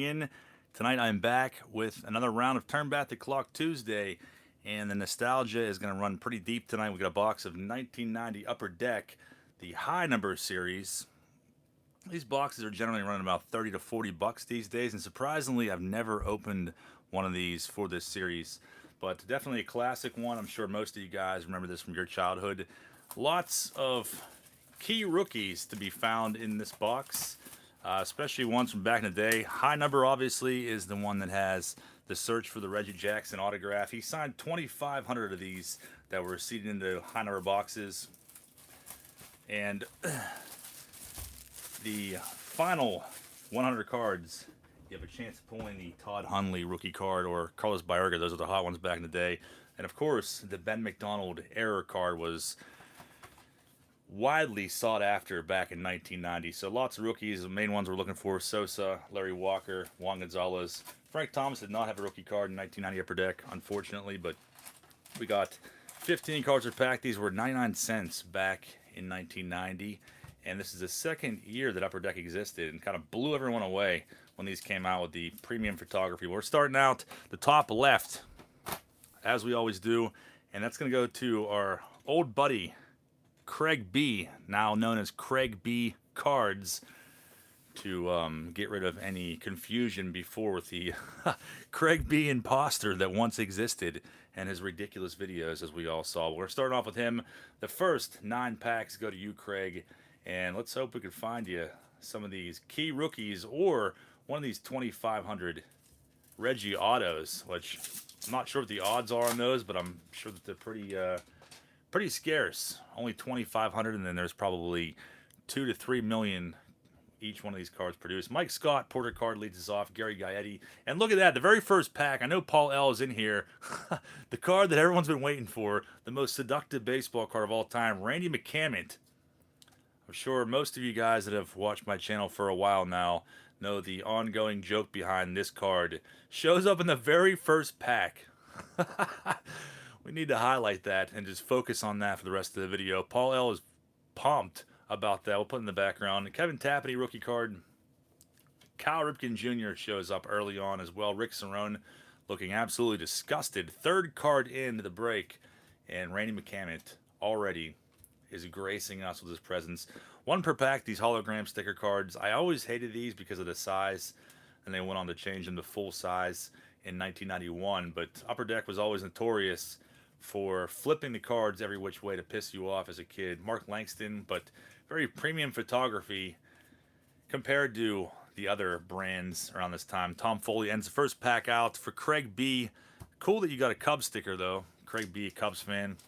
in. Tonight I'm back with another round of Turn Back the Clock Tuesday, and the nostalgia is going to run pretty deep tonight. We got a box of 1990 Upper Deck, the high number series. These boxes are generally running about 30 to 40 bucks these days, and surprisingly, I've never opened one of these for this series, but definitely a classic one. I'm sure most of you guys remember this from your childhood. Lots of key rookies to be found in this box, especially ones from back in the day. High number, obviously, is the one that has the search for the Reggie Jackson autograph. He signed 2,500 of these that were seated into high number boxes. And the final 100 cards, you have a chance of pulling the Todd Hundley rookie card or Carlos Baerga. Those are the hot ones back in the day. And of course, the Ben McDonald error card was widely sought after back in 1990. So lots of rookies. The main ones we're looking for: Sosa, Larry Walker, Juan Gonzalez. Frank Thomas did not have a rookie card in 1990 Upper Deck, unfortunately, but we got 15 cards per pack. These were 99 cents back in 1990. And this is the second year that Upper Deck existed, and kind of blew everyone away when these came out with the premium photography. We're starting out the top left, as we always do, and that's going to go to our old buddy, Craig B., now known as Craig B. Cards, to get rid of any confusion before with the Craig B. imposter that once existed and his ridiculous videos, as we all saw. We're starting off with him. The first 9 packs go to you, Craig. And let's hope we can find you some of these key rookies or one of these 2,500 Reggie autos, which I'm not sure what the odds are on those, but I'm sure that they're pretty scarce. Only 2,500, and then there's probably 2 to 3 million each one of these cards produced. Mike Scott, Porter card, leads us off. Gary Gaetti. And look at that, the very first pack. I know Paul L. is in here. The card that everyone's been waiting for, the most seductive baseball card of all time, Randy Mckament. I'm sure most of you guys that have watched my channel for a while now know the ongoing joke behind this card. Shows up in the very first pack. We need to highlight that and just focus on that for the rest of the video. Paul L. is pumped about that. We'll put it in the background. Kevin Tapani rookie card. Cal Ripken Jr. shows up early on as well. Rick Cerrone looking absolutely disgusted. Third card into the break, and Randy Mckament already is gracing us with his presence. 1 per pack, these hologram sticker cards. I always hated these because of the size, and they went on to change them to full size in 1991. But Upper Deck was always notorious for flipping the cards every which way to piss you off as a kid. Mark Langston, but very premium photography compared to the other brands around this time. Tom Foley ends the first pack out for Craig B. Cool that you got a Cubs sticker, though. Craig B., Cubs fan.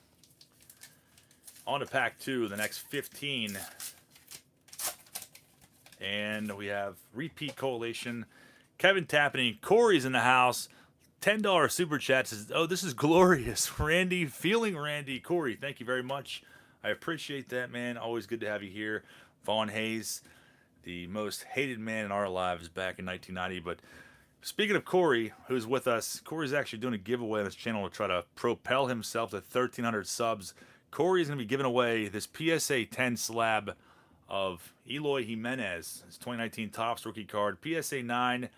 On to pack 2, the next 15. And we have repeat collation. Kevin Tapani. Corey's in the house. $10 super chat says, "Oh, this is glorious. Randy, feeling Randy." Corey, thank you very much. I appreciate that, man. Always good to have you here. Vaughn Hayes, the most hated man in our lives back in 1990. But speaking of Corey, who's with us, Corey's actually doing a giveaway on his channel to try to propel himself to 1,300 subs. Corey is going to be giving away this PSA 10 slab of Eloy Jimenez, his 2019 Topps rookie card. PSA 9.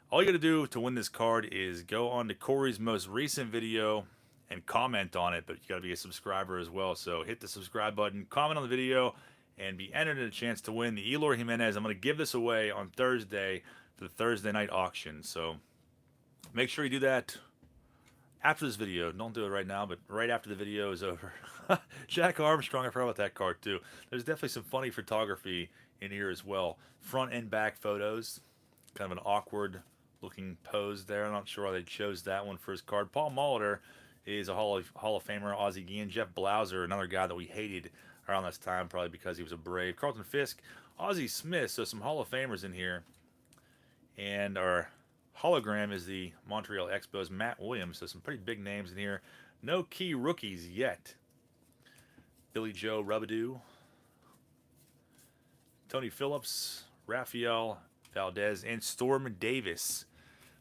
All you got to do to win this card is go on to Corey's most recent video and comment on it, but you got to be a subscriber as well. So hit the subscribe button, comment on the video, and be entered in a chance to win the Eloy Jimenez. I'm going to give this away on Thursday for the Thursday night auction. So make sure you do that after this video. Don't do it right now, but right after the video is over. Jack Armstrong, I forgot about that card too. There's definitely some funny photography in here as well. Front and back photos. Kind of an awkward looking pose there. I'm not sure why they chose that one for his card. Paul Molitor is a Hall of Famer, Ozzie Guillen. Jeff Blauser, another guy that we hated around this time, probably because he was a Brave. Carlton Fisk, Ozzie Smith, so some Hall of Famers in here. And our hologram is the Montreal Expos, Matt Williams, so some pretty big names in here. No key rookies yet. Billy Joe Rubadoo, Tony Phillips, Rafael Valdez, and Storm Davis.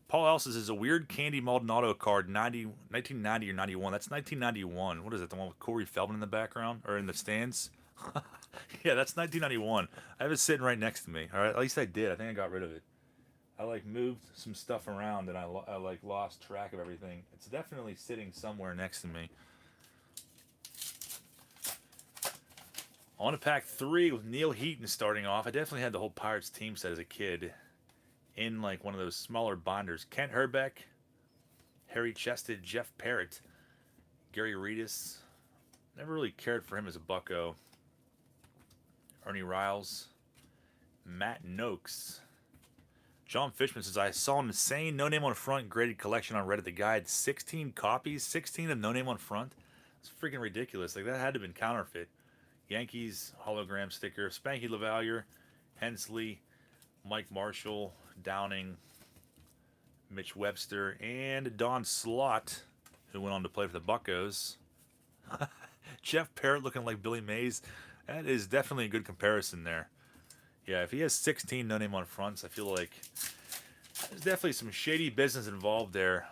Paul Elsa's is a weird Candy Maldonado card, 1990 or 91. That's 1991. What is it, the one with Corey Feldman in the background, or in the stands? Yeah, that's 1991. I have it sitting right next to me. All right, at least I did. I think I got rid of it. I like moved some stuff around and I like lost track of everything. It's definitely sitting somewhere next to me. On to pack 3 with Neil Heaton starting off. I definitely had the whole Pirates team set as a kid in like one of those smaller binders. Kent Herbeck, Harry Chested, Jeff Parrott, Gary Reedus. Never really cared for him as a bucko. Ernie Riles, Matt Noakes. John Fishman says, I saw an insane No Name on Front graded collection on Reddit. The guy had 16 copies, 16 of No Name on Front. It's freaking ridiculous. Like, that had to have been counterfeit. Yankees, hologram sticker. Spanky LaValliere, Hensley, Mike Marshall, Downing, Mitch Webster, and Don Slott, who went on to play for the Buccos. Jeff Parrott looking like Billy Mays. That is definitely a good comparison there. Yeah, if he has 16 no name on fronts, I feel like there's definitely some shady business involved there.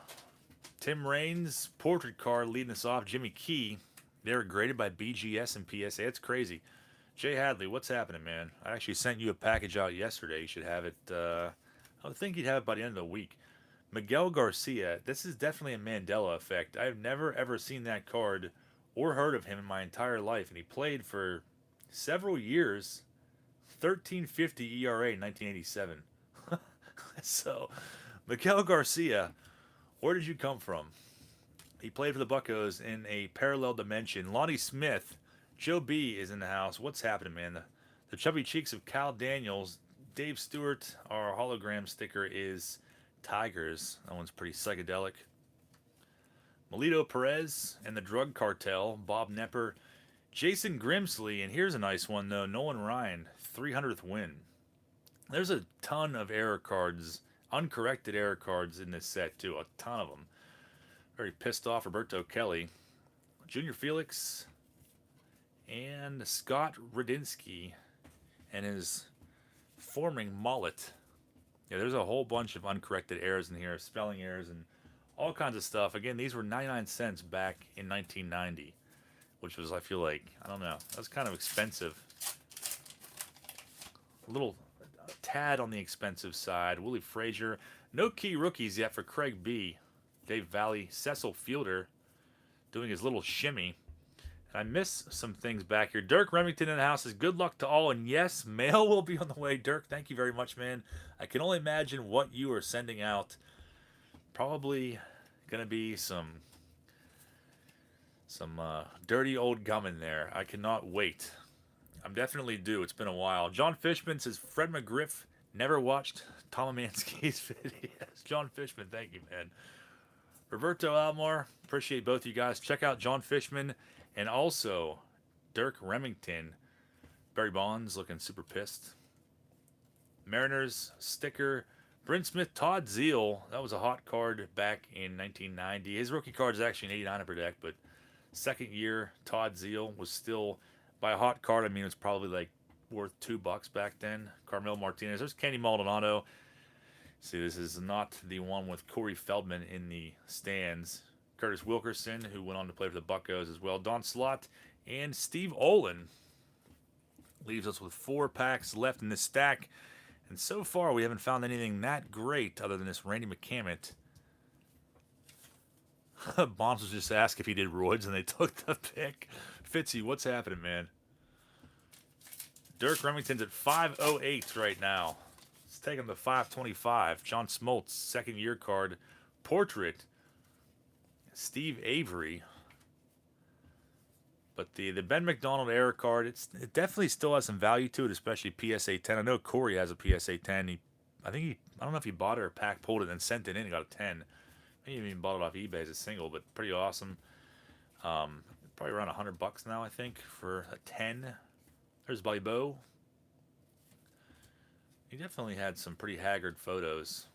Tim Raines, portrait card leading us off. Jimmy Key, they were graded by BGS and PSA. It's crazy. Jay Hadley, what's happening, man? I actually sent you a package out yesterday. You should have it. I think you'd have it by the end of the week. Miguel Garcia, this is definitely a Mandela effect. I've never, ever seen that card or heard of him in my entire life. And he played for several years. 13.50 ERA in 1987. So, Miguel Garcia, where did you come from? He played for the Buccos in a parallel dimension. Lonnie Smith, Joe B is in the house. What's happening, man? The chubby cheeks of Cal Daniels. Dave Stewart, our hologram sticker is Tigers. That one's pretty psychedelic. Melito Perez and the Drug Cartel. Bob Nepper. Jason Grimsley, and here's a nice one, though. Nolan Ryan, 300th win. There's a ton of error cards, uncorrected error cards in this set, too. A ton of them. Very pissed off Roberto Kelly. Junior Felix, and Scott Radinsky, and his forming mullet. Yeah, there's a whole bunch of uncorrected errors in here, spelling errors, and all kinds of stuff. Again, these were 99 cents back in 1990. Which was, I feel like, I don't know, that was kind of expensive. A little tad on the expensive side. Willie Frazier. No key rookies yet for Craig B. Dave Valley. Cecil Fielder doing his little shimmy. And I miss some things back here. Dirk Remington in the house says, good luck to all. And yes, mail will be on the way. Dirk, thank you very much, man. I can only imagine what you are sending out. Probably going to be some dirty old gum in there. I cannot wait. I'm definitely due. It's been a while. John Fishman says, Fred McGriff never watched Tom Amansky's videos. John Fishman, thank you, man. Roberto Almar, appreciate both of you guys. Check out John Fishman and also Dirk Remington. Barry Bonds looking super pissed. Mariners sticker. Bryn Smith, Todd Zeal. That was a hot card back in 1990. His rookie card is actually an 89 per deck, but second year, Todd Zeal was still, by a hot card, I mean, it's probably like worth $2 back then. Carmel Martinez. There's Kenny Maldonado. See, this is not the one with Corey Feldman in the stands. Curtis Wilkerson, who went on to play for the Buccos as well. Don Slott and Steve Olin. Leaves us with 4 packs left in this stack. And so far, we haven't found anything that great other than this Randy Mckament. Bonds was just asked if he did roids, and they took the pick. Fitzy, what's happening, man? Dirk Remington's at 508 right now. Let's take him to 525. John Smoltz, second year card. Portrait. Steve Avery. But the Ben McDonald error card, it definitely still has some value to it, especially PSA 10. I know Corey has a PSA 10. I don't know if he bought it or pack pulled it and sent it in and got a 10. He even bought it off eBay as a single, but pretty awesome. Probably around $100 now, I think, for a 10. There's Buddy Bo. He definitely had some pretty haggard photos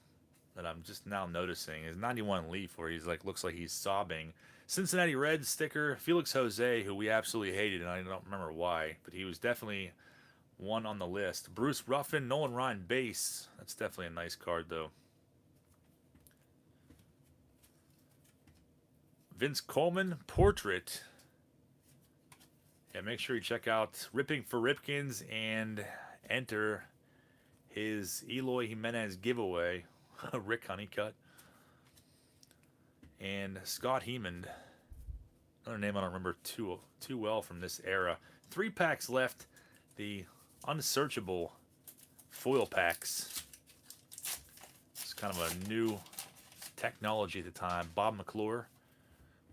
that I'm just now noticing. His 91 Leaf, where he's like, looks like he's sobbing. Cincinnati Reds sticker. Felix Jose, who we absolutely hated, and I don't remember why, but he was definitely one on the list. Bruce Ruffin, Nolan Ryan base. That's definitely a nice card, though. Vince Coleman, portrait. Yeah, make sure you check out Ripping for Ripkins and enter his Eloy Jimenez giveaway, Rick Honeycutt, and Scott Hemond. Another name I don't remember too well from this era. 3 packs left. The unsearchable foil packs. It's kind of a new technology at the time. Bob McClure.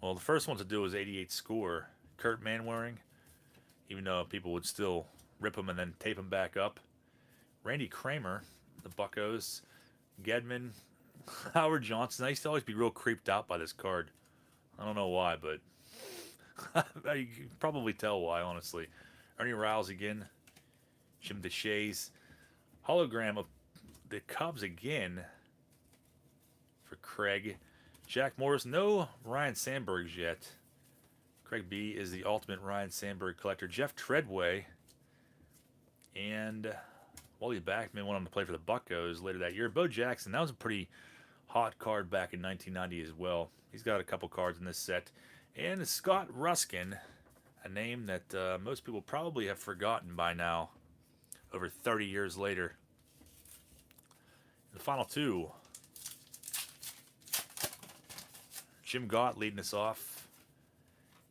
Well, the first one to do was 88 score. Kurt Manwaring, even though people would still rip him and then tape him back up. Randy Kramer, the Buccos. Gedman, Howard Johnson. I used to always be real creeped out by this card. I don't know why, but you can probably tell why, honestly. Ernie Riles again. Jim DeShays. Hologram of the Cubs again for Craig. Jack Morris. No Ryan Sandbergs yet. Craig B is the ultimate Ryan Sandberg collector. Jeff Treadway. And Wally Backman went on to play for the Buccos later that year. Bo Jackson. That was a pretty hot card back in 1990 as well. He's got a couple cards in this set. And Scott Ruskin, a name that most people probably have forgotten by now, over 30 years later. The final two. Jim Gott leading us off.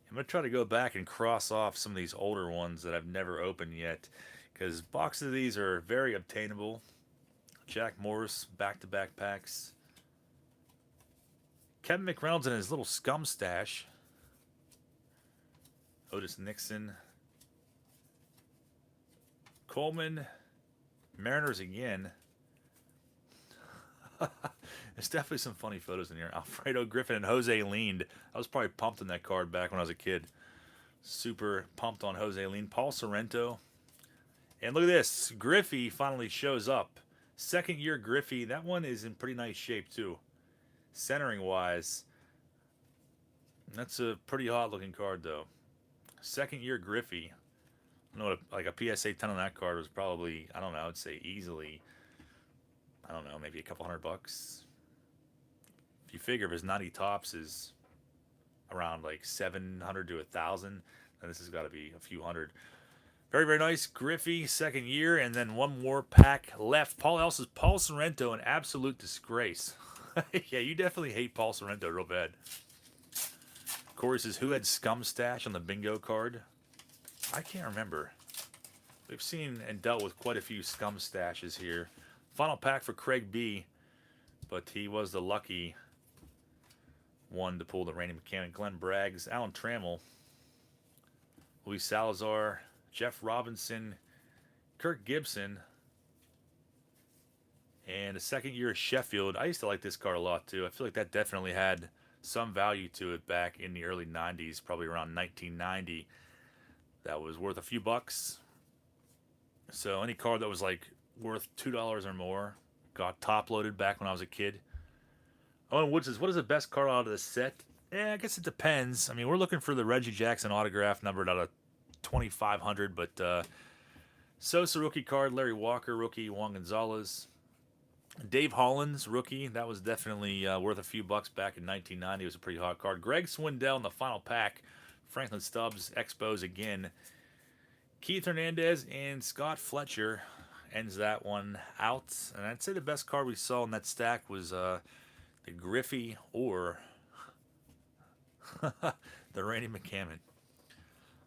I'm going to try to go back and cross off some of these older ones that I've never opened yet, because boxes of these are very obtainable. Jack Morris, back-to-back packs. Kevin McReynolds and his little scum stash. Otis Nixon. Coleman. Mariners again. There's definitely some funny photos in here. Alfredo Griffin and Jose Leaned. I was probably pumped on that card back when I was a kid. Super pumped on Jose Leaned. Paul Sorrento. And look at this. Griffey finally shows up. Second year Griffey. That one is in pretty nice shape too. Centering wise. That's a pretty hot looking card though. Second year Griffey. I know like a PSA 10 on that card was probably, I don't know, I would say easily, I don't know, maybe a couple $100. If you figure if his 90 tops is around like 700 to 1,000, then this has got to be a few hundred. Very, very nice. Griffey, second year, and then one more pack left. Paul Elsa's Paul Sorrento, an absolute disgrace. Yeah, you definitely hate Paul Sorrento real bad. Corey says, who had Scum Stash on the bingo card? I can't remember. We've seen and dealt with quite a few Scum Stashes here. Final pack for Craig B, but he was the lucky one to pull the Randy Mckament. Glenn Braggs, Alan Trammell, Luis Salazar, Jeff Robinson, Kirk Gibson, and the second year of Sheffield. I used to like this card a lot too. I feel like that definitely had some value to it back in the early 90s, probably around 1990. That was worth a few bucks. So any card that was like worth $2 or more got top loaded back when I was a kid. Owen Wood says, what is the best card out of the set? Yeah, I guess it depends. I mean, we're looking for the Reggie Jackson autograph numbered out of 2,500, but Sosa rookie card, Larry Walker rookie, Juan Gonzalez. Dave Hollins rookie, that was definitely worth a few bucks back in 1990. It was a pretty hot card. Greg Swindell in the final pack. Franklin Stubbs, Expos again. Keith Hernandez and Scott Fletcher ends that one out. And I'd say the best card we saw in that stack was the Griffey or the Randy Mckament.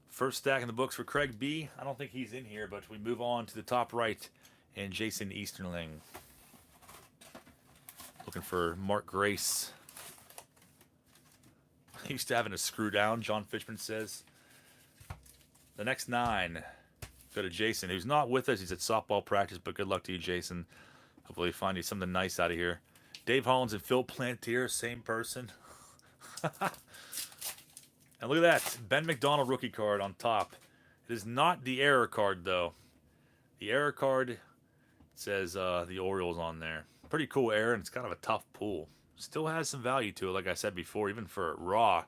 First stack in the books for Craig B. I don't think he's in here, but we move on to the top right and Jason Easterling. Looking for Mark Grace. Used to having a screw down, John Fishman says. The next 9 go to Jason, who's not with us. He's at softball practice, but good luck to you, Jason. Hopefully find you something nice out of here. Dave Hollins and Phil Plantier, same person. And look at that. Ben McDonald rookie card on top. It is not the error card, though. The error card says the Orioles on there. Pretty cool error, and it's kind of a tough pull. Still has some value to it, like I said before, even for raw.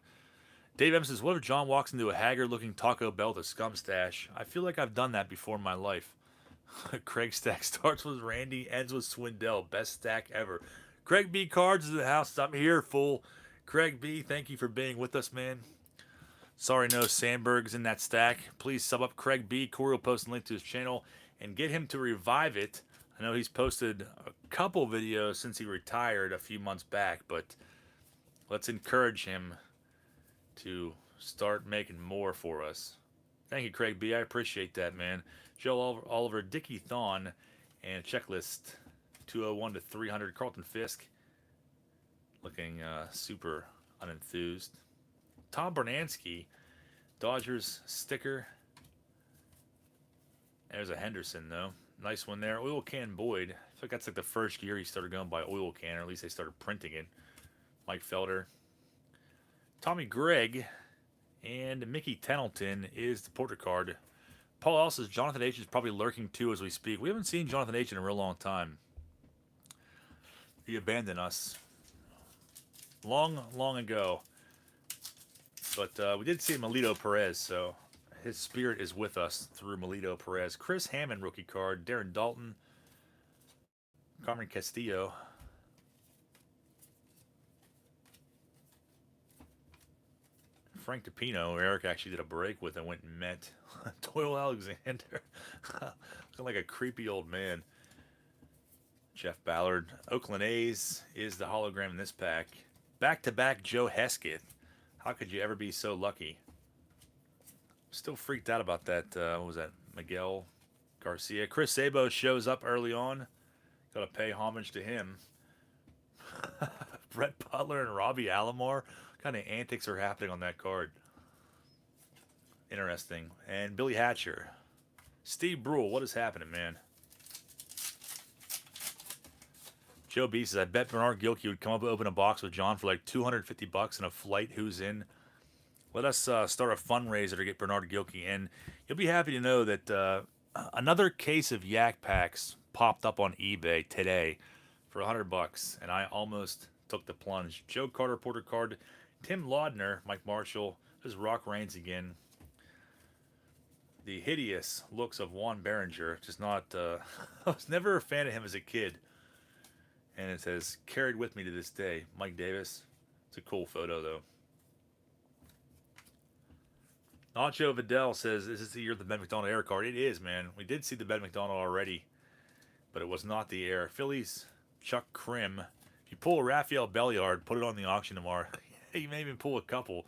Dave M says, what if John walks into a haggard-looking Taco Bell with a scum stash? I feel like I've done that before in my life. Craig stack starts with Randy, ends with Swindell. Best stack ever. Craig B. Cards is in the house. I'm here, fool. Craig B., thank you for being with us, man. Sorry no Sandberg's in that stack. Please sub up Craig B. Corey will post a link to his channel and get him to revive it. I know he's posted a couple videos since he retired a few months back, but let's encourage him to start making more for us. Thank you, Craig B. I appreciate that, man. Joe Oliver, Dickie Thon, and checklist 201 to 300. Carlton Fisk looking super unenthused. Tom Bernansky, Dodgers sticker. There's a Henderson, though. Nice one there. Oil Can Boyd. I feel like that's like the first year he started going by Oil Can, or at least they started printing it. Mike Felder. Tommy Gregg and Mickey Tettleton is the portrait card. Paul L says Jonathan H is probably lurking too as we speak. We haven't seen Jonathan H in a real long time. He abandoned us long ago. But we did see Melito Perez, so his spirit is with us through Melito Perez. Chris Hammond rookie card. Darren Dalton. Carmen Castillo. Frank DePino, Eric actually did a break with and went and met Doyle Alexander. Looking like a creepy old man. Jeff Ballard. Oakland A's is the hologram in this pack. Back-to-back Joe Hesketh. How could you ever be so lucky? Still freaked out about that. What was that? Miguel Garcia. Chris Sabo shows up early on. Got to pay homage to him. Brett Butler and Robbie Alomar. What kind of antics are happening on that card? Interesting. And Billy Hatcher. Steve Bruhl, what is happening, man? Joe B says, I bet Bernard Gilkey would come up and open a box with John for like $250 and a flight. Who's in? Let us start a fundraiser to get Bernard Gilkey in. You'll be happy to know that another case of Yak Packs popped up on eBay today for $100, and I almost took the plunge. Joe Carter, portrait card. Tim Laudner, Mike Marshall. This is Rock Reigns again. The hideous looks of Juan Berenger. Just not... I was never a fan of him as a kid. And it says, carried with me to this day. Mike Davis. It's a cool photo, though. Nacho Vidal says, is this the year of the Ben McDonald air card? It is, man. We did see the Ben McDonald already, but it was not the air. Phillies, Chuck Krim. If you pull Rafael Belliard, put it on the auction tomorrow. You may even pull a couple.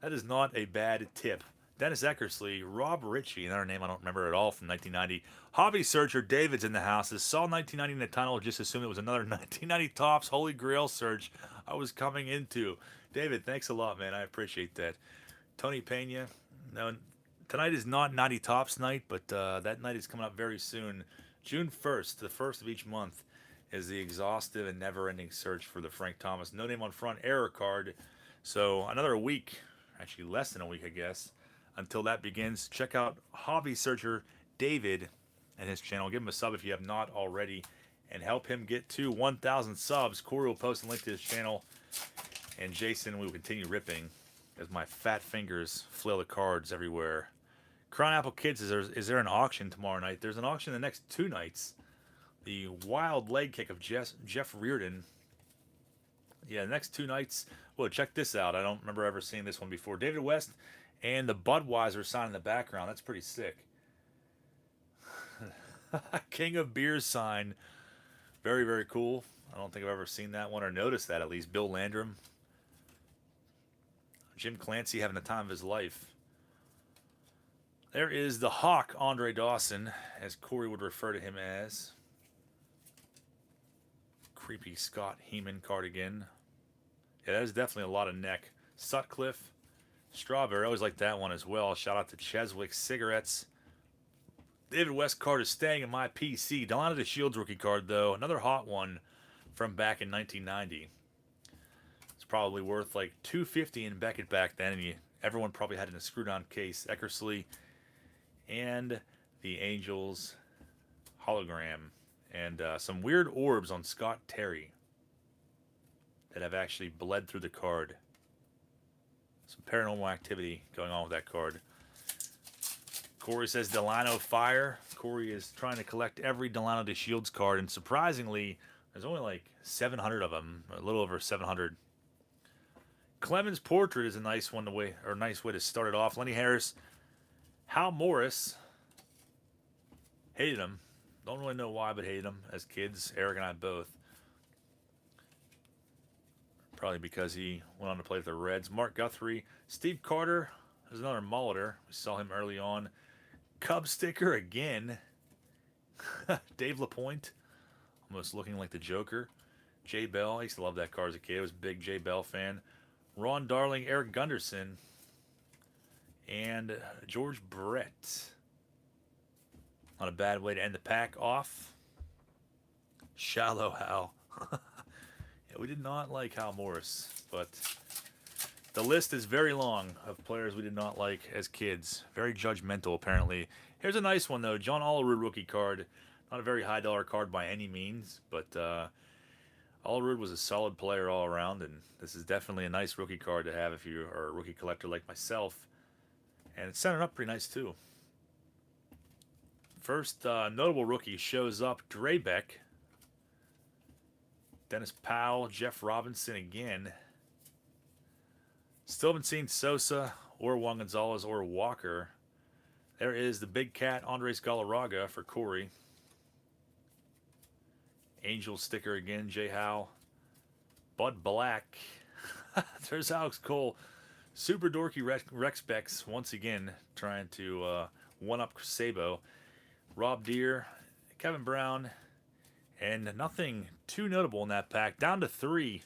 That is not a bad tip. Dennis Eckersley, Rob Ritchie, another name I don't remember at all from 1990. Hobby Searcher, David's in the house. Saw 1990 in the tunnel, just assumed it was another 1990 Topps Holy Grail search I was coming into. David, thanks a lot, man. I appreciate that. Tony Pena. No, tonight is not 90 Topps night, but that night is coming up very soon. June 1st, the first of each month, is the exhaustive and never-ending search for the Frank Thomas no name on front error card. So another week, actually less than a week, I guess, until that begins. Check out Hobby Searcher David and his channel. Give him a sub if you have not already, and help him get to 1,000 subs. Corey will post a link to his channel, and Jason will continue ripping as my fat fingers flail the cards everywhere. Crown Apple Kids, is there an auction tomorrow night? There's an auction the next 2 nights. The wild leg kick of Jeff Reardon. Yeah, the next 2 nights. Well, check this out. I don't remember ever seeing this one before. David West and the Budweiser sign in the background. That's pretty sick. King of Beers sign. Very, very cool. I don't think I've ever seen that one or noticed that at least. Bill Landrum. Jim Clancy having the time of his life. There is the Hawk, Andre Dawson, as Corey would refer to him as. Creepy Scott Heeman card again. Yeah, that is definitely a lot of neck. Sutcliffe, Strawberry. I always like that one as well. Shout out to Cheswick Cigarettes. David West card is staying in my PC. Delano DeShields rookie card, though. Another hot one from back in 1990. It's probably worth like $250 in Beckett back then, and everyone probably had it in a screw-down case. Eckersley and the Angels hologram. And some weird orbs on Scott Terry that have actually bled through the card. Some paranormal activity going on with that card. Corey says Delano Fire. Corey is trying to collect every Delano DeShields card, and surprisingly, there's only like 700 of them, a little over 700. Clemens Portrait is a nice one nice way to start it off. Lenny Harris, Hal Morris, hated him. Don't really know why, but hated him as kids. Eric and I both. Probably because he went on to play for the Reds. Mark Guthrie. Steve Carter. There's another Molitor. We saw him early on. Cub sticker again. Dave LaPointe. Almost looking like the Joker. Jay Bell. I used to love that card as a kid. I was a big Jay Bell fan. Ron Darling. Eric Gunderson. And George Brett. Not a bad way to end the pack off. Shallow Hal. Yeah, we did not like Hal Morris, but the list is very long of players we did not like as kids. Very judgmental, apparently. Here's a nice one, though. John Olerud rookie card. Not a very high-dollar card by any means, but Olerud was a solid player all around, and this is definitely a nice rookie card to have if you are a rookie collector like myself. And it's centered up pretty nice, too. First notable rookie shows up, Draybeck. Dennis Powell, Jeff Robinson again. Still haven't seen Sosa or Juan Gonzalez or Walker. There is the big cat, Andres Galarraga for Corey. Angel sticker again, Jay Howe. Bud Black. There's Alex Cole. Super dorky Rex Becks once again trying to one-up Sabo. Rob Deere, Kevin Brown, and nothing too notable in that pack. Down to 3.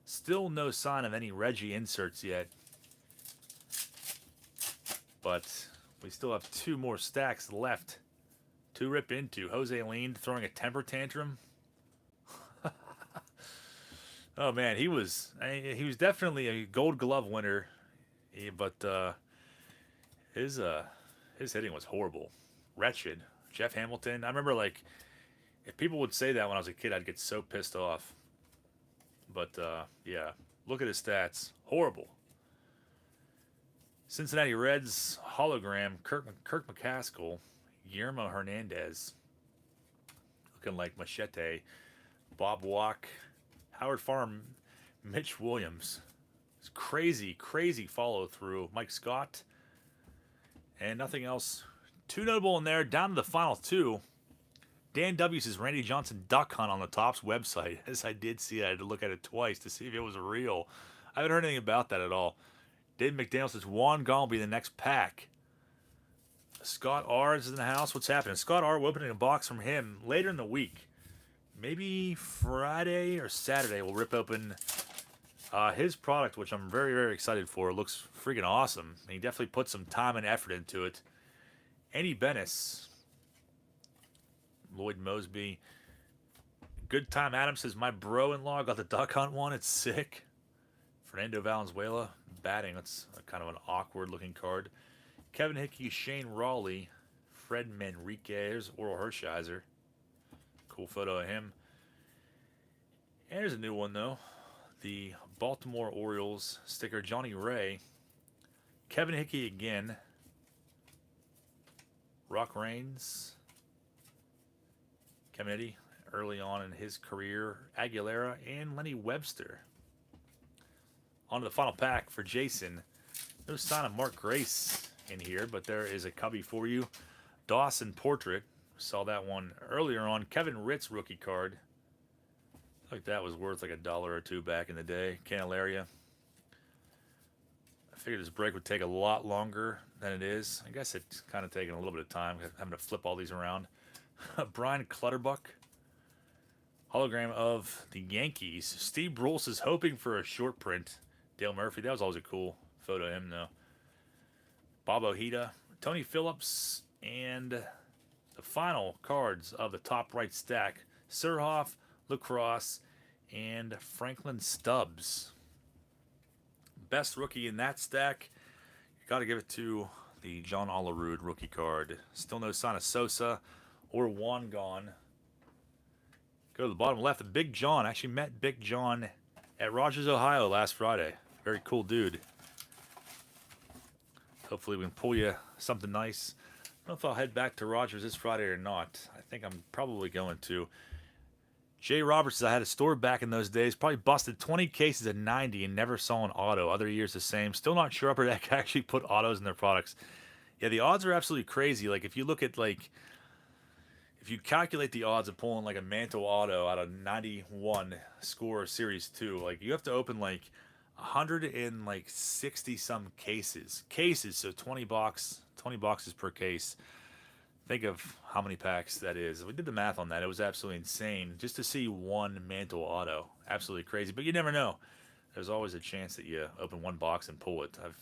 Still no sign of any Reggie inserts yet. But we still have 2 more stacks left to rip into. Jose Lean throwing a temper tantrum. Oh man, he was definitely a Gold Glove winner, but his hitting was horrible, wretched. Jeff Hamilton. I remember, like, if people would say that when I was a kid, I'd get so pissed off. But yeah, look at his stats, horrible. Cincinnati Reds hologram, Kirk McCaskill, Guillermo Hernandez, looking like Machete, Bob Walk, Howard Farm, Mitch Williams. It's crazy, crazy follow through. Mike Scott, and nothing else too notable in there. Down to the final 2. Dan W says Randy Johnson duck hunt on the Topps website. As I did see it, I had to look at it twice to see if it was real. I haven't heard anything about that at all. Dave McDaniel says Juan Gall will be the next pack. Scott R is in the house. What's happening? Scott R, we're opening a box from him later in the week. Maybe Friday or Saturday we'll rip open his product, which I'm very, very excited for. It looks freaking awesome. He definitely put some time and effort into it. Andy Bennis. Lloyd Mosby. Good Time Adams says, my bro-in-law got the duck hunt one. It's sick. Fernando Valenzuela. Batting. That's kind of an awkward-looking card. Kevin Hickey, Shane Raleigh. Fred Manrique. There's Oral Hershiser. Cool photo of him. And here's a new one, though. The Baltimore Orioles sticker, Johnny Ray. Kevin Hickey again. Rock Reigns. Kevin Eddy early on in his career. Aguilera and Lenny Webster. On to the final pack for Jason. No sign of Mark Grace in here, but there is a cubby for you. Dawson Portrait. Saw that one earlier on. Kevin Ritz rookie card. I think that was worth like $1 or $2 back in the day. Candelaria. I figured this break would take a lot longer than it is. I guess it's kind of taking a little bit of time, having to flip all these around. Brian Clutterbuck. Hologram of the Yankees. Steve Bruhl is hoping for a short print. Dale Murphy. That was always a cool photo of him, though. Bob Ojeda. Tony Phillips. And the final cards of the top right stack. Surhoff, Lacrosse, and Franklin Stubbs. Best rookie in that stack. You got to give it to the John Olerud rookie card. Still no sign of Sosa or Juan gone. Go to the bottom left. The Big John. I actually met Big John at Rogers, Ohio last Friday. Very cool dude. Hopefully we can pull you something nice. I don't know if I'll head back to Rogers this Friday or not. I think I'm probably going to. Jay Roberts says, I had a store back in those days. Probably busted 20 cases at 90 and never saw an auto. Other years the same. Still not sure Upper Deck actually put autos in their products. Yeah, the odds are absolutely crazy. Like, if you look at, like, if you calculate the odds of pulling like a Mantle Auto out of 91 score Series 2, like you have to open like 160 some cases, so 20 boxes per case. Think of how many packs that is. We did the math on that. It was absolutely insane just to see one Mantle Auto. Absolutely crazy, but you never know. There's always a chance that you open one box and pull it. I've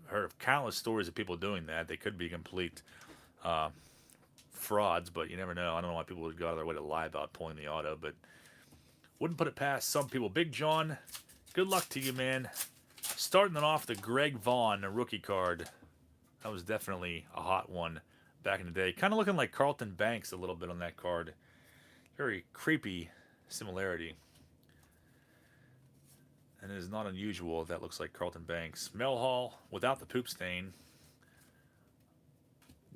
heard of countless stories of people doing that. They could be complete frauds, but you never know. I don't know why people would go out of their way to lie about pulling the auto, but wouldn't put it past some people. Big John, good luck to you, man. Starting it off, the Greg Vaughn rookie card. That was definitely a hot one back in the day. Kind of looking like Carlton Banks a little bit on that card. Very creepy similarity. And it is not unusual that looks like Carlton Banks. Mel Hall without the poop stain.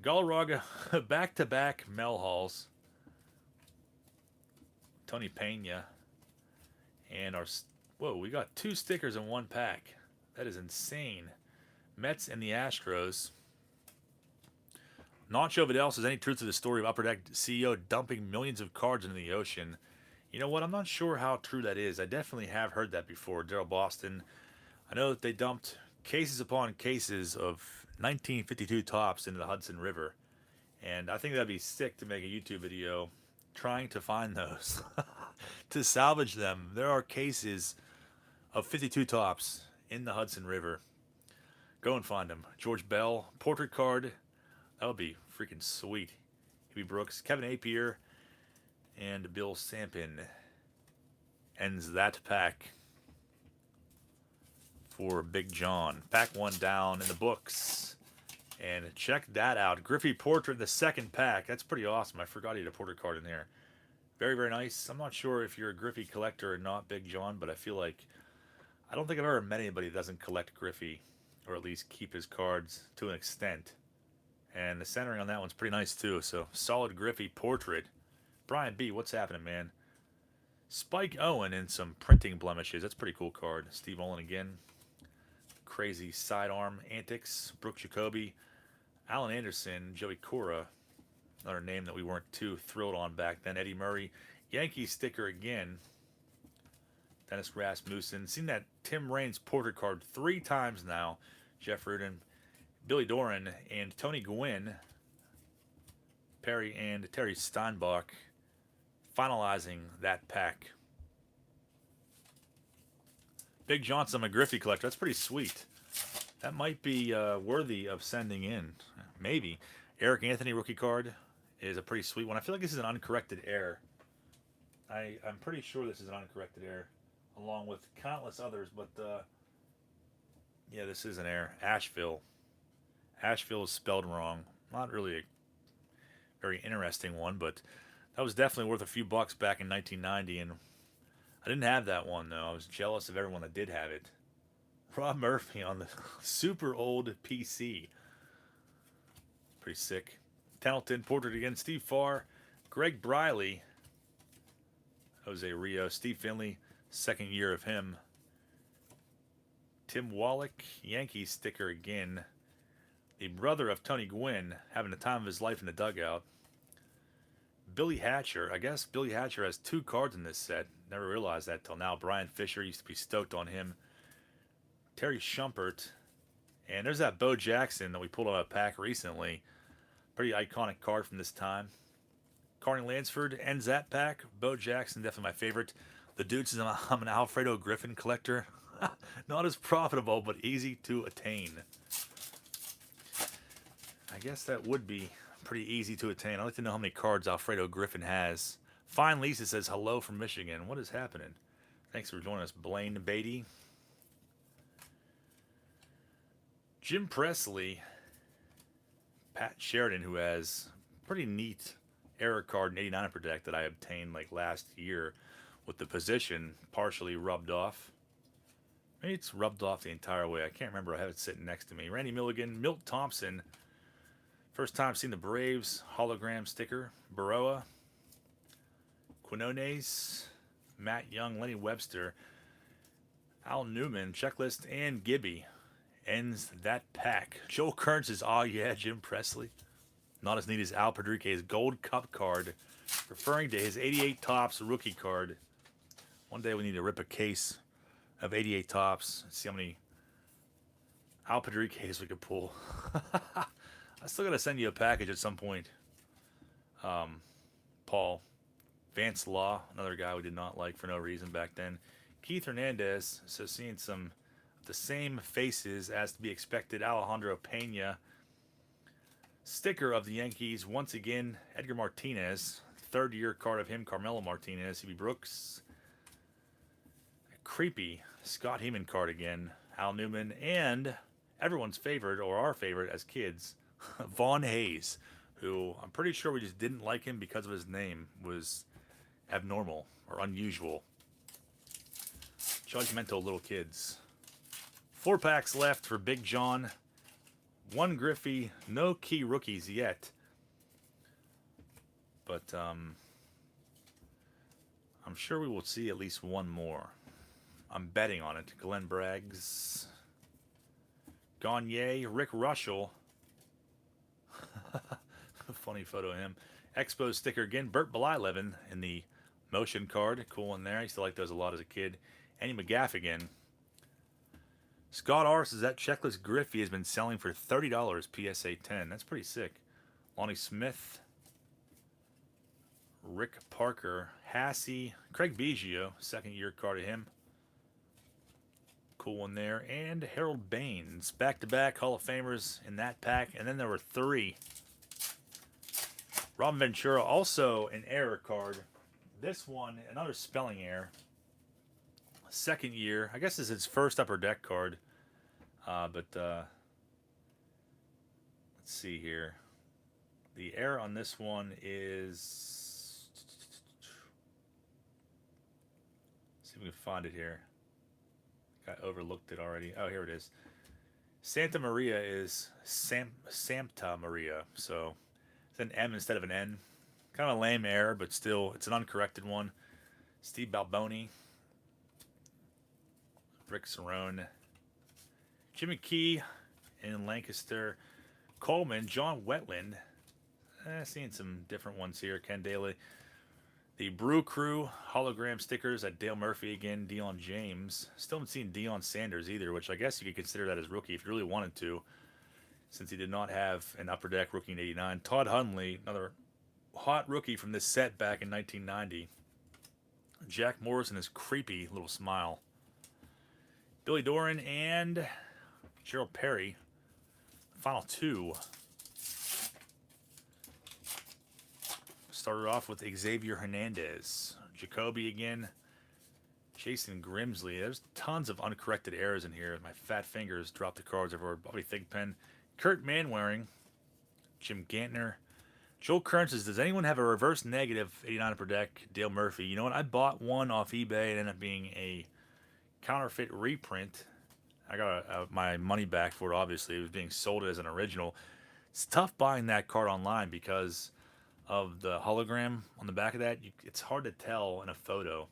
Galarraga, back-to-back Mel Halls. Tony Pena. And our... Whoa, we got 2 stickers in one pack. That is insane. Mets and the Astros. Nacho Vidal says, any truth to the story of Upper Deck CEO dumping millions of cards into the ocean? You know what? I'm not sure how true that is. I definitely have heard that before. Daryl Boston. I know that they dumped cases upon cases of 1952 tops into the Hudson River. And I think that'd be sick to make a YouTube video trying to find those. To salvage them. There are cases of 52 tops in the Hudson River. Go and find them. George Bell, portrait card. That would be freaking sweet. Hebe Brooks, Kevin Apier, and Bill Sampin ends that pack for Big John. Pack 1 down in the books. And check that out. Griffey portrait, the second pack. That's pretty awesome. I forgot he had a portrait card in there. Very, very nice. I'm not sure if you're a Griffey collector or not, Big John, but I feel like I don't think I've ever met anybody that doesn't collect Griffey, or at least keep his cards to an extent. And the centering on that one's pretty nice too. So solid Griffey portrait. Brian B, what's happening, man? Spike Owen and some printing blemishes. That's a pretty cool card. Steve Olin again. Crazy sidearm antics. Brooke Jacoby. Alan Anderson. Joey Cora. Another name that we weren't too thrilled on back then. Eddie Murray. Yankee sticker again. Dennis Rasmussen. Seen that Tim Raines portrait card 3 times now. Jeff Rudin. Billy Doran and Tony Gwynn. Perry and Terry Steinbach finalizing that pack. Big Johnson, I'm a Griffey collector. That's pretty sweet. That might be worthy of sending in. Maybe. Eric Anthony rookie card is a pretty sweet one. I feel like this is an uncorrected error. I'm pretty sure this is an uncorrected error, along with countless others, but yeah, this is an error. Asheville. Asheville is spelled wrong. Not really a very interesting one, but that was definitely worth a few bucks back in 1990, and I didn't have that one, though. I was jealous of everyone that did have it. Rob Murphy on the super old PC. Pretty sick. Pendleton, portrait again. Steve Farr. Greg Briley. Jose Rio. Steve Finley, second year of him. Tim Wallach, Yankees sticker again. The brother of Tony Gwynn, having the time of his life in the dugout. Billy Hatcher. I guess Billy Hatcher has 2 cards in this set. Never realized that till now. Brian Fisher, used to be stoked on him. Terry Shumpert. And there's that Bo Jackson that we pulled out of a pack recently. Pretty iconic card from this time. Carney Lansford ends that pack. Bo Jackson, definitely my favorite. The dude says I'm an Alfredo Griffin collector. Not as profitable, but easy to attain. I guess that would be pretty easy to attain. I'd like to know how many cards Alfredo Griffin has. Fine Lisa says hello from Michigan. What is happening? Thanks for joining us, Blaine Beatty. Jim Presley. Pat Sheridan, who has pretty neat error card in 89 Upper Deck that I obtained like last year with the position partially rubbed off. Maybe it's rubbed off the entire way. I can't remember. I have it sitting next to me. Randy Milligan, Milt Thompson. First time seeing the Braves hologram sticker. Baroa. Quinones. Matt Young, Lenny Webster. Al Newman, checklist, and Gibby ends that pack. Joel Kearns says, oh yeah, Jim Presley. Not as neat as Al Padrique's Gold Cup card, referring to his 88 Topps rookie card. One day we need to rip a case of 88 Topps and see how many Al Padrique's we could pull. I still got to send you a package at some point. Paul. Vance Law, another guy we did not like for no reason back then. Keith Hernandez, so seeing some of the same faces as to be expected. Alejandro Pena. Sticker of the Yankees, once again, Edgar Martinez. Third year card of him, Carmelo Martinez. C.B. Brooks. A creepy Scott Heeman card again. Al Newman. And everyone's favorite, or our favorite as kids, Vaughn Hayes, who I'm pretty sure we just didn't like him because of his name. Was abnormal or unusual. Judgmental little kids. 4 packs left for Big John. 1 Griffey. No key rookies yet. But I'm sure we will see at least one more. I'm betting on it. Glenn Braggs. Gagne. Rick Russell. Funny photo of him. Expo sticker again. Burt Blyleven in the motion card. Cool one there. I used to like those a lot as a kid. Andy McGaffigan. Scott R says that checklist Griffey has been selling for $30 PSA 10. That's pretty sick. Lonnie Smith. Rick Parker. Hassey. Craig Biggio. Second year card of him. Cool one there. And Harold Baines. Back-to-back Hall of Famers in that pack. And then there were 3. Robin Ventura, also an error card. This one, another spelling error. Second year. I guess this is his first Upper Deck card. But let's see here. The error on this one is... Let's see if we can find it here. I overlooked it already. Oh, here it is. Santa Maria is Santa Maria. So it's an M instead of an N. Kind of a lame error, but still, it's an uncorrected one. Steve Balboni. Rick Cerrone. Jimmy Key in Lancaster. Coleman. John Wetland. Seeing some different ones here. Ken Daly. The Brew Crew hologram stickers at Dale Murphy again. Deion James. Still haven't seen Deion Sanders either, which I guess you could consider that as rookie if you really wanted to, since he did not have an Upper Deck rookie in '89. Todd Hundley, another hot rookie from this set back in 1990. Jack Morris and his creepy little smile. Billy Doran and Gerald Perry. Final 2. Started off with Xavier Hernandez. Jacoby again. Jason Grimsley. There's tons of uncorrected errors in here. My fat fingers dropped the cards over Bobby Thigpen. Kurt Manwaring. Jim Gantner. Joel Kern says, does anyone have a reverse negative 89 Upper Deck? Dale Murphy. You know what? I bought one off eBay. It ended up being a counterfeit reprint. I got my money back for it, obviously. It was being sold as an original. It's tough buying that card online because of the hologram on the back of that. It's hard to tell in a photo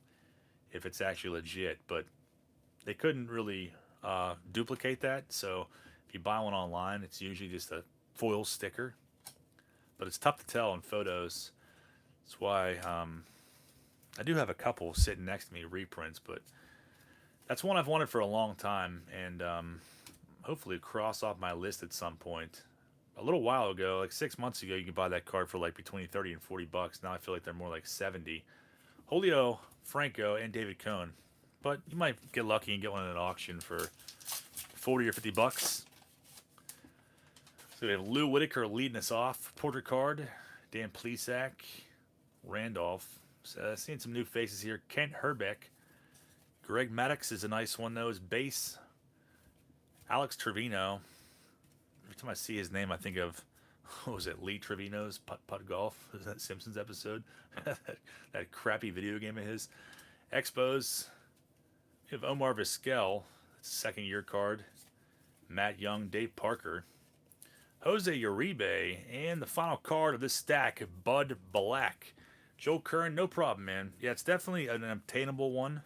if it's actually legit, but they couldn't really duplicate that. So if you buy one online, it's usually just a foil sticker. But it's tough to tell in photos. That's why I do have a couple sitting next to me, reprints, but that's one I've wanted for a long time, and hopefully cross off my list at some point. A little while ago, like 6 months ago, you could buy that card for like between 30 and 40 bucks. Now I feel like they're more like 70. Julio Franco and David Cohn. But you might get lucky and get one at an auction for 40 or 50 bucks. So we have Lou Whittaker leading us off. Portrait card. Dan Plesac. Randolph. So, seeing some new faces here. Kent Herbeck. Greg Maddox is a nice one, though. His base. Alex Trevino. Every time I see his name, I think of, what was it, Lee Trevino's Putt Golf? Was that Simpsons episode? that crappy video game of his. Expos. We have Omar Vizquel. That's a second-year card. Matt Young. Dave Parker. Jose Uribe. And the final card of this stack, Bud Black. Joe Curran, no problem, man. Yeah, it's definitely an obtainable one.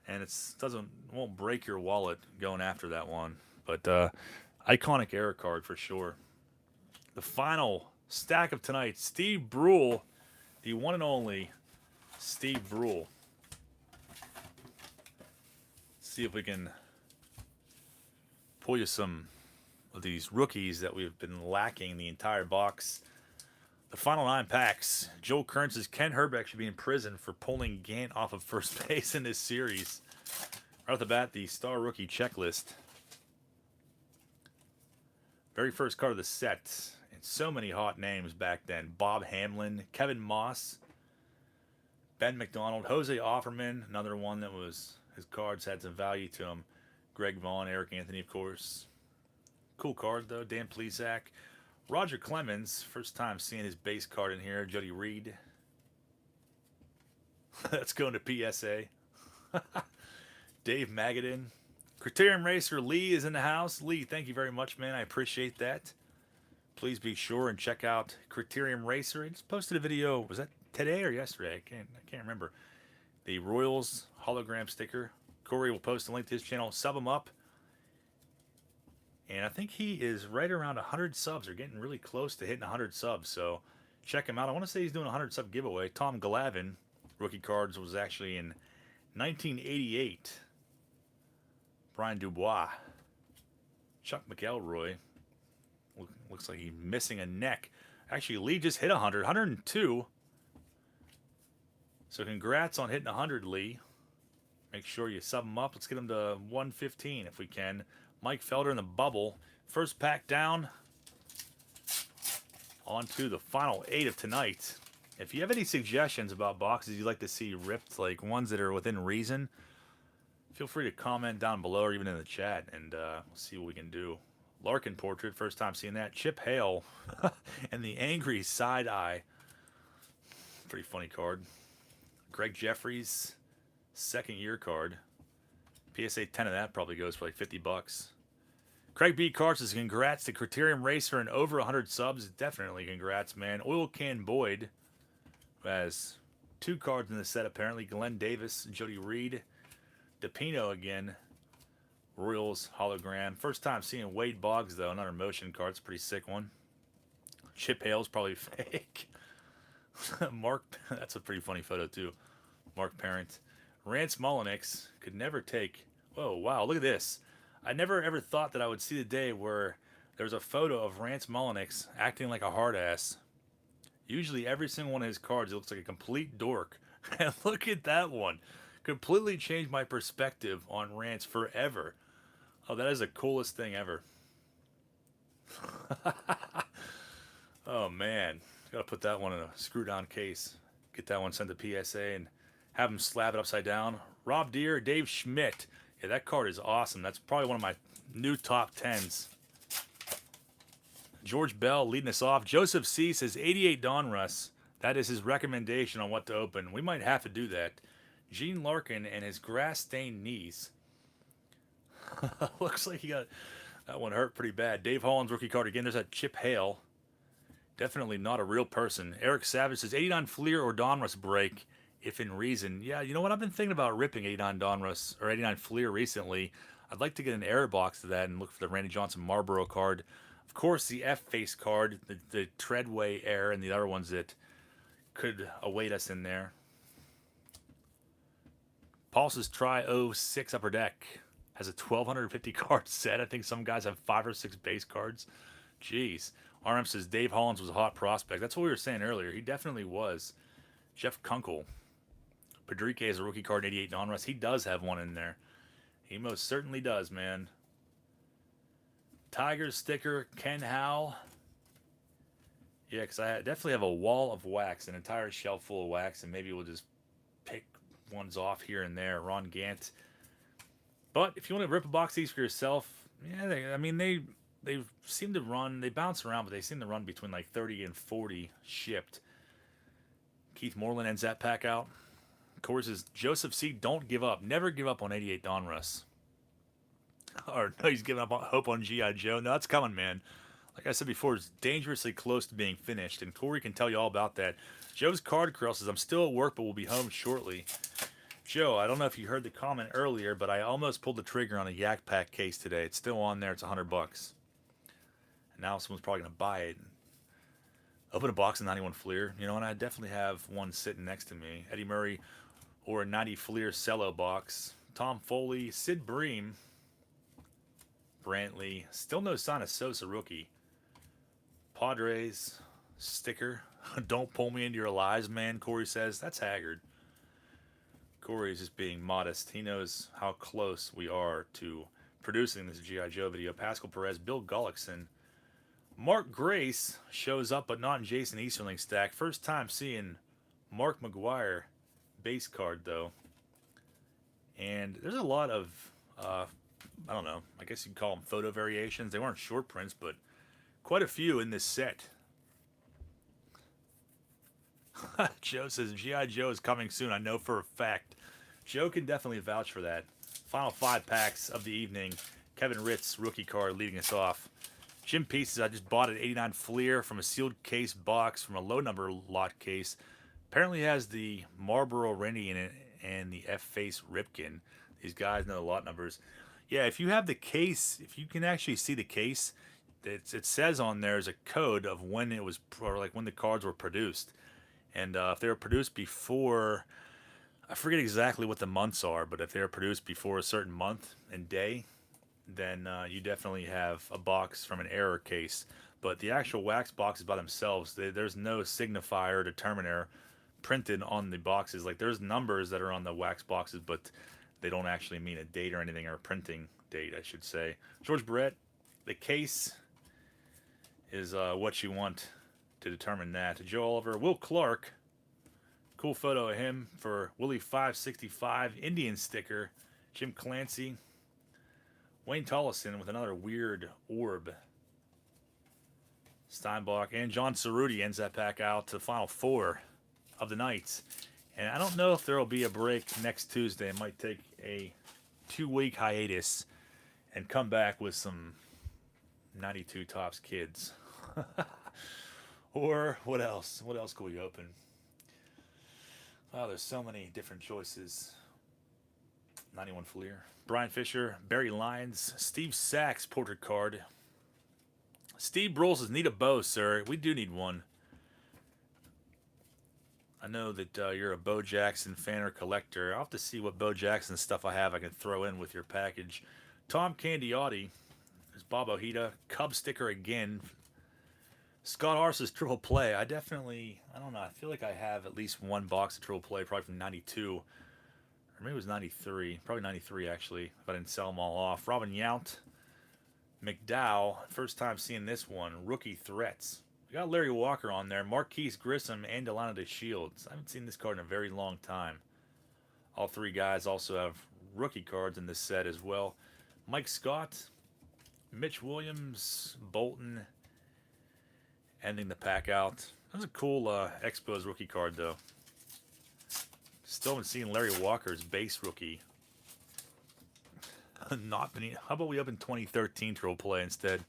And it won't break your wallet going after that one. But iconic error card for sure. The final stack of tonight. Steve Bruhl, the one and only Steve Bruhl. See if we can pull you some of these rookies that we've been lacking the entire box. The final 9 packs. Joel Kearns says Ken Herbeck should be in prison for pulling Gant off of first base in this series. Right off the bat, the star rookie checklist. Very first card of the set. And so many hot names back then. Bob Hamlin, Kevin Moss, Ben McDonald, Jose Offerman, another one that was, his cards had some value to him. Greg Vaughn, Eric Anthony, of course. Cool card, though. Dan Plesac. Roger Clemens, first time seeing his base card in here. Jody Reed. Let's go into PSA. Dave Magadan. Criterium Racer Lee is in the house. Lee, thank you very much, man. I appreciate that. Please be sure and check out Criterium Racer. I just posted a video. Was that today or yesterday? I can't remember. The Royals hologram sticker. Corey will post a link to his channel. Sub him up. And I think he is right around 100 subs, or getting really close to hitting 100 subs. So check him out. I want to say he's doing a 100 sub giveaway. Tom Glavine, rookie cards, was actually in 1988. Brian Dubois. Chuck McElroy. Looks like he's missing a neck. Actually, Lee just hit 100. 102. So congrats on hitting 100, Lee. Make sure you sub him up. Let's get him to 115 if we can. Mike Felder in the bubble. First pack down. On to the final 8 of tonight. If you have any suggestions about boxes you'd like to see ripped, like ones that are within reason, feel free to comment down below or even in the chat, and we'll see what we can do. Larkin portrait, first time seeing that. Chip Hale and the angry side eye. Pretty funny card. Greg Jeffries, second year card. PSA 10 of that probably goes for like $50. Craig B. Carr says congrats to Criterium Racer and over 100 subs. Definitely congrats, man. Oil Can Boyd, who has 2 cards in the set apparently. Glenn Davis, Jody Reed, DePino again. Royals hologram. First time seeing Wade Boggs, though. Another motion card. It's a pretty sick one. Chip Hale's probably fake. Mark, that's a pretty funny photo, too. Mark Parent. Rance Mulliniks could never take... Whoa, wow, look at this. I never ever thought that I would see the day where there's a photo of Rance Mulliniks acting like a hard ass. Usually every single one of his cards, he looks like a complete dork. And look at that one. Completely changed my perspective on Rance forever. Oh, that is the coolest thing ever. Oh, man. Gotta put that one in a screw-down case. Get that one sent to PSA and have him slap it upside down. Rob Deere, Dave Schmidt. Yeah, that card is awesome. That's probably one of my new top 10s. George Bell leading us off. Joseph C. says 88 Donruss. That is his recommendation on what to open. We might have to do that. Gene Larkin and his grass-stained knees. Looks like he got that one hurt pretty bad. Dave Holland's rookie card again. There's that Chip Hale. Definitely not a real person. Eric Savage says 89 Fleer or Donruss break, if in reason. Yeah, you know what? I've been thinking about ripping 89 Donruss or 89 Fleer recently. I'd like to get an error box of that and look for the Randy Johnson Marlboro card. Of course, the F-face card, the Treadway error, and the other ones that could await us in there. Paul says try 06 Upper Deck. Has a 1,250 card set. I think some guys have 5 or 6 base cards. Jeez. RM says Dave Hollins was a hot prospect. That's what we were saying earlier. He definitely was. Jeff Kunkel. Pedrique is a rookie card, 88 Donruss. He does have one in there. He most certainly does, man. Tigers sticker, Ken Howell. Yeah, because I definitely have a wall of wax, an entire shelf full of wax, and maybe we'll just pick ones off here and there. Ron Gant. But if you want to rip a box of these for yourself, yeah, they seem to run, they bounce around, but they seem to run between like 30 and 40 shipped. Keith Moreland ends that pack out. Of course, is Joseph C. Don't give up. Never give up on 88 Donruss. Or no, he's giving up hope on G.I. Joe. No, it's coming, man. Like I said before, it's dangerously close to being finished, and Corey can tell you all about that. Joe's Card Curl says, I'm still at work, but will be home shortly. Joe, I don't know if you heard the comment earlier, but I almost pulled the trigger on a Yak Pack case today. It's still on there. It's $100. And now someone's probably going to buy it. Open a box of 91 Fleer. You know, and I definitely have one sitting next to me. Eddie Murray or a 90 Fleer cello box. Tom Foley, Sid Bream, Brantley. Still no sign of Sosa rookie. Padres sticker. Don't pull me into your lies, man. Corey says that's Haggard. Corey is just being modest. He knows how close we are to producing this G.I. Joe video. Pascal Perez, Bill Gullickson. Mark Grace shows up, but not in Jason Easterling stack. First time seeing Mark McGuire base card, though. And there's a lot of, I don't know, I guess you'd call them photo variations. They weren't short prints, but quite a few in this set. Joe says, G.I. Joe is coming soon. I know for a fact. Joe can definitely vouch for that. Final 5 packs of the evening. Kevin Ritz, rookie card, leading us off. Jim Pieces, I just bought an 89 Fleer from a sealed case box from a low number lot case. Apparently has the Marlboro Rennie in it and the F-Face Ripken. These guys know the lot numbers. Yeah, if you have the case, if you can actually see the case, it says on there is a code of when it was, or like when the cards were produced. And if they were produced before, I forget exactly what the months are, but if they were produced before a certain month and day, then you definitely have a box from an error case. But the actual wax boxes by themselves, there's no signifier or determiner printed on the boxes. Like there's numbers that are on the wax boxes, but they don't actually mean a date or anything, or a printing date, I should say. George Brett, the case is what you want to determine that. Joe Oliver, Will Clark, cool photo of him for Willie 565 Indian sticker. Jim Clancy, Wayne Tollison with another weird orb. Steinbach and John Cerruti ends that pack out to the final 4 of the night. And I don't know if there will be a break next Tuesday. I might take a 2-week hiatus and come back with some 92 Topps kids. Or what else? What else could we open? Wow, there's so many different choices. 91 Fleer. Brian Fisher, Barry Lyons, Steve Sachs portrait card. Steve Bruhl says, need a bow, sir. We do need one. I know that you're a Bo Jackson fan or collector. I'll have to see what Bo Jackson stuff I have I can throw in with your package. Tom Candiotti. There's Bob Ojeda. Cub sticker again. Scott Arce's Triple Play. I don't know. I feel like I have at least one box of Triple Play, probably from 92. Or maybe it was 93. Probably 93, actually, if I didn't sell them all off. Robin Yount. McDowell. First time seeing this one. Rookie Threats. We got Larry Walker on there. Marquise Grissom and Delano DeShields. I haven't seen this card in a very long time. All 3 guys also have rookie cards in this set as well. Mike Scott. Mitch Williams. Bolton. Ending the pack out. That was a cool Expos rookie card, though. Still haven't seen Larry Walker's base rookie. Not been. How about we open 2013 Triple Play instead?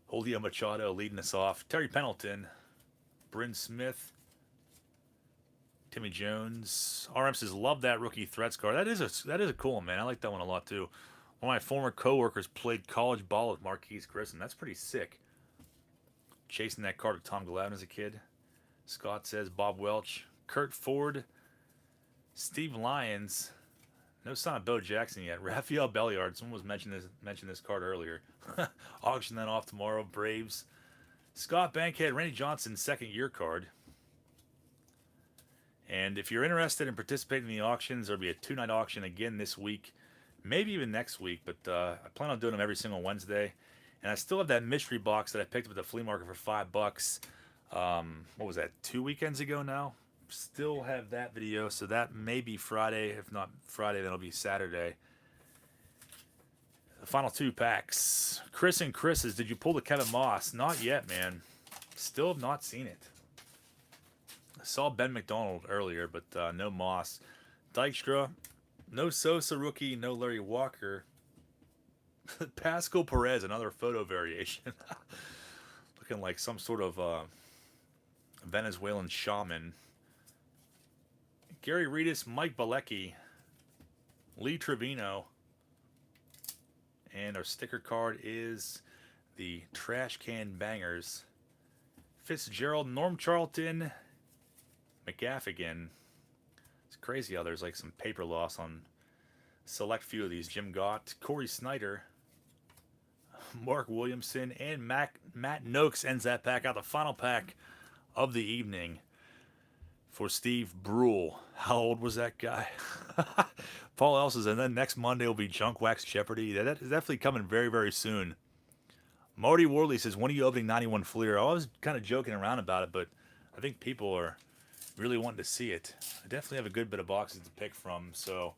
Julio Machado leading us off. Terry Pendleton. Bryn Smith. Timmy Jones. RM says, love that rookie threats card. That is a cool one, man. I like that one a lot, too. One of my former coworkers played college ball with Marquise Grissom. That's pretty sick. Chasing that card with Tom Glavine as a kid. Scott says Bob Welch. Kurt Ford. Steve Lyons. No sign of Bo Jackson yet. Rafael Belliard. Someone was mentioned this card earlier. Auction that off tomorrow. Braves. Scott Bankhead. Randy Johnson. Second year card. And if you're interested in participating in the auctions, there'll be a 2-night auction again this week. Maybe even next week. But I plan on doing them every single Wednesday. And I still have that mystery box that I picked up at the flea market for $5. What was that, 2 weekends ago now? Still have that video, so that may be Friday. If not Friday, then it'll be Saturday. The final 2 packs. Chris and Chris's, did you pull the Kevin Moss? Not yet, man. Still have not seen it. I saw Ben McDonald earlier, but no Moss. Dykstra, no Sosa rookie, no Larry Walker. Pascal Perez, another photo variation. Looking like some sort of Venezuelan shaman. Gary Reedus, Mike Balecki, Lee Trevino. And our sticker card is the Trash Can Bangers. Fitzgerald, Norm Charlton, McGaffigan. It's crazy how there's like some paper loss on select few of these. Jim Gott, Corey Snyder, Mark Williamson, and Matt Noakes ends that pack out. The final pack of the evening for Steve Bruhl. How old was that guy? Paul Elsa's, and then next Monday will be Junk Wax Jeopardy. That is definitely coming very, very soon. Marty Worley says, when are you opening 91 Fleer? I was kind of joking around about it, but I think people are really wanting to see it. I definitely have a good bit of boxes to pick from, so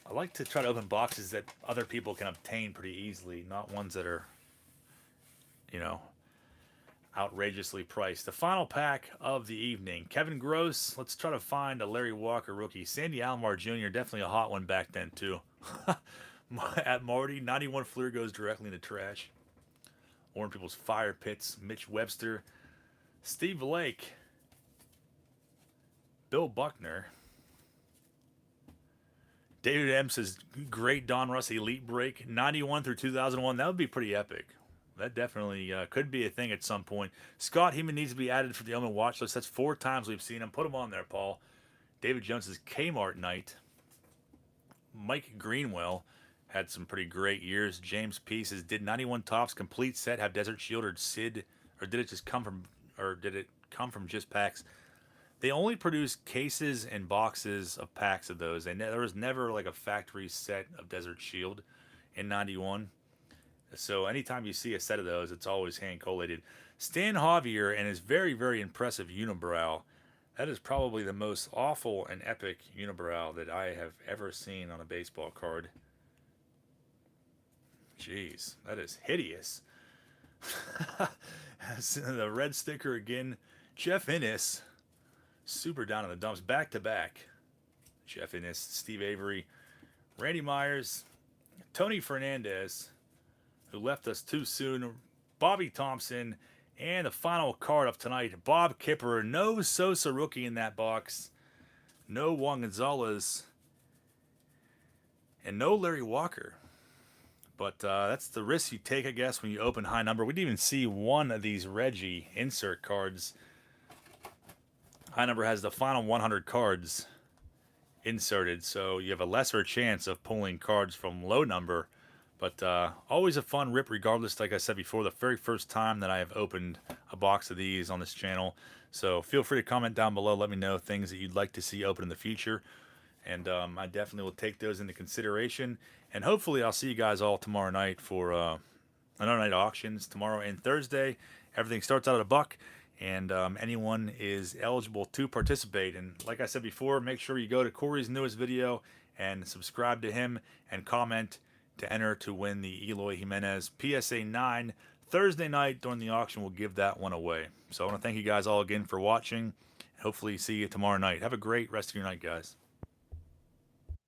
I like to try to open boxes that other people can obtain pretty easily, not ones that are, you know, outrageously priced. The final pack of the evening. Kevin Gross. Let's try to find a Larry Walker rookie. Sandy Alomar Jr. Definitely a hot one back then, too. At Marty, 91 Fleer goes directly in the trash. Orange People's Fire Pits. Mitch Webster. Steve Lake. Bill Buckner. David M says, great Don Russ Elite Break. 91 through 2001. That would be pretty epic. That definitely could be a thing at some point. Scott Heeman needs to be added for the Omen watch list. That's 4 times we've seen him. Put him on there, Paul. David Jones's Kmart night. Mike Greenwell had some pretty great years. James P says, did 91 Tops complete set have Desert Shield or Sid, or did it come from just packs? They only produced cases and boxes of packs of those. There was never like a factory set of Desert Shield in 91. So anytime you see a set of those, it's always hand collated. Stan Javier and his very, very impressive unibrow. That is probably the most awful and epic unibrow that I have ever seen on a baseball card. Jeez, that is hideous. The red sticker again. Jeff Innes. Super down in the dumps. Back to back. Jeff Innes, Steve Avery, Randy Myers, Tony Fernandez, who left us too soon, Bobby Thompson, and the final card of tonight, Bob Kipper. No Sosa rookie in that box. No Juan Gonzalez. And no Larry Walker. But that's the risk you take, I guess, when you open high number. We didn't even see one of these Reggie insert cards. High number has the final 100 cards inserted, so you have a lesser chance of pulling cards from low number. But always a fun rip regardless, like I said before, the very first time that I have opened a box of these on this channel. So feel free to comment down below. Let me know things that you'd like to see open in the future. And I definitely will take those into consideration. And hopefully I'll see you guys all tomorrow night for another night auctions. Tomorrow and Thursday, everything starts out at $1. And anyone is eligible to participate. And like I said before, make sure you go to Corey's newest video and subscribe to him and comment to enter to win the Eloy Jimenez PSA 9 Thursday night during the auction. We'll give that one away. So I want to thank you guys all again for watching. Hopefully see you tomorrow night. Have a great rest of your night, guys.